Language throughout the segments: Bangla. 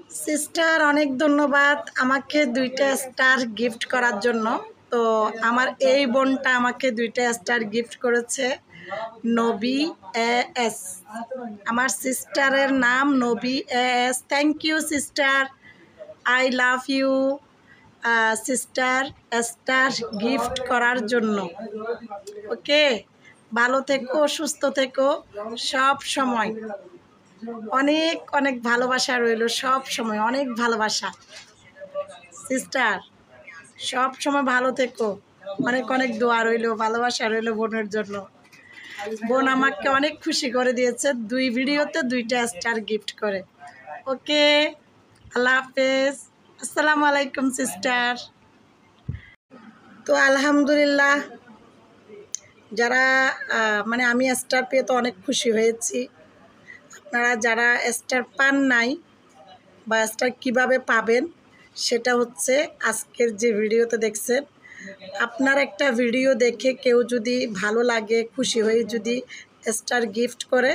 সিস্টার অনেক ধন্যবাদ আমাকে 2টা স্টার গিফট করার জন্য। তো আমার এই বোনটা আমাকে 2টা স্টার গিফট করেছে, নবী এস। আমার সিস্টারের নাম নবী এস। Thank you sister, I love you sister, star gift করার জন্য। ওকে, ভালো থেকো, সুস্থ থেকো সব সময়। অনেক অনেক ভালোবাসা রইল, সব সময় অনেক ভালোবাসা সিস্টার। সব সময় ভালো থেকো, অনেক অনেক দোয়া রইল, ভালোবাসা রইল বোনের জন্য। বোন আমাকে অনেক খুশি করে দিয়েছে, 2 ভিডিওতে 2টা স্টার গিফট করে। ওকে, আল্লাহ হাফেজ, আসসালামু আলাইকুম সিস্টার। তো আলহামদুলিল্লাহ, যারা মানে আমি স্টার পেয়ে তো অনেক খুশি হয়েছি। আপনারা যারা স্টার পান নাই বা স্টার কীভাবে পাবেন সেটা হচ্ছে আজকের যে ভিডিওতে দেখছেন। আপনার একটা ভিডিও দেখে কেউ যদি ভালো লাগে, খুশি হয়ে যদি স্টার গিফট করে,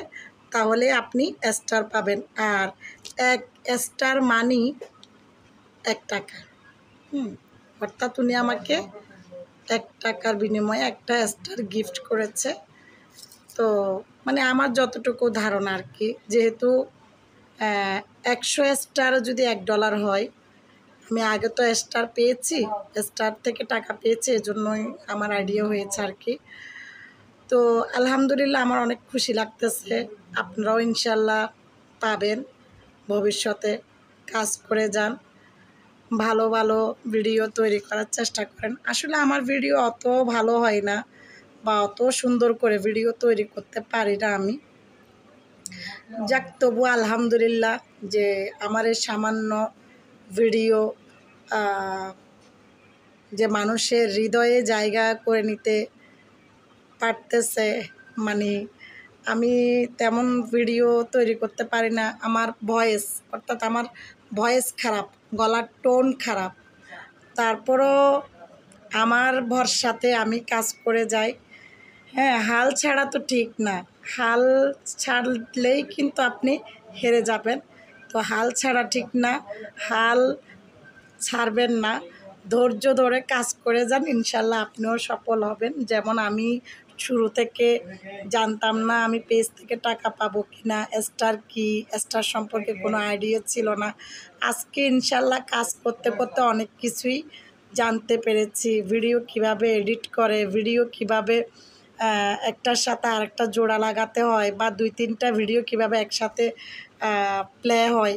তাহলে আপনি স্টার পাবেন। আর 1 স্টার মানি 1 টাকা। অর্থাৎ উনি আমাকে 1 টাকার বিনিময়ে একটা স্টার গিফট করেছে। তো মানে আমার যতটুকু ধারণা আর কি, যেহেতু 100 স্টার যদি $1 হয়, আমি আগে তো স্টার পেয়েছি, স্টার থেকে টাকা পেয়েছি, এজন্যই আমার আইডিয়া হয়েছে আর কি। তো আলহামদুলিল্লাহ, আমার অনেক খুশি লাগতেছে। আপনারাও ইনশাল্লাহ পাবেন। ভবিষ্যতে কাজ করে যান, ভালো ভালো ভিডিও তৈরি করার চেষ্টা করেন। আসলে আমার ভিডিও অত ভালো হয় না বা অত সুন্দর করে ভিডিও তৈরি করতে পারি না আমি। যাক, তবু আলহামদুলিল্লাহ যে আমার এই সামান্য ভিডিও যে মানুষের হৃদয়ে জায়গা করে নিতে পারতেছে। মানে আমি তেমন ভিডিও তৈরি করতে পারি না, আমার ভয়েস, অর্থাৎ আমার ভয়েস খারাপ, গলার টোন খারাপ। তারপরও আমার ভরসাতে আমি কাজ করে যাই। হ্যাঁ, হাল ছাড়া তো ঠিক না, হাল ছাড়লেই কিন্তু আপনি হেরে যাবেন। তো হাল ছাড়া ঠিক না, হাল ছাড়বেন না, ধৈর্য ধরে কাজ করে যান, ইনশাল্লাহ আপনিও সফল হবেন। যেমন আমি শুরু থেকে জানতাম না আমি পেজ থেকে টাকা পাবো কি না, স্টার কি, স্টার সম্পর্কে কোনো আইডিয়া ছিল না। আজকে ইনশাল্লাহ কাজ করতে করতে অনেক কিছুই জানতে পেরেছি। ভিডিও কিভাবে এডিট করে, ভিডিও কিভাবে একটার সাথে আরেকটা জোড়া লাগাতে হয়, বা 2-3টা ভিডিও কিভাবে একসাথে প্লে হয়,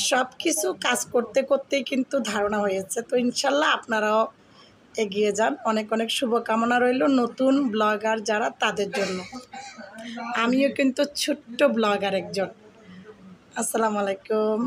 সব কিছু কাজ করতে করতেই কিন্তু ধারণা হয়েছে। তো ইনশাল্লাহ আপনারাও এগিয়ে যান। অনেক অনেক শুভকামনা রইল নতুন ব্লগার যারা, তাদের জন্য। আমিও কিন্তু ছোট্ট ব্লগার একজন। আসসালামু আলাইকুম।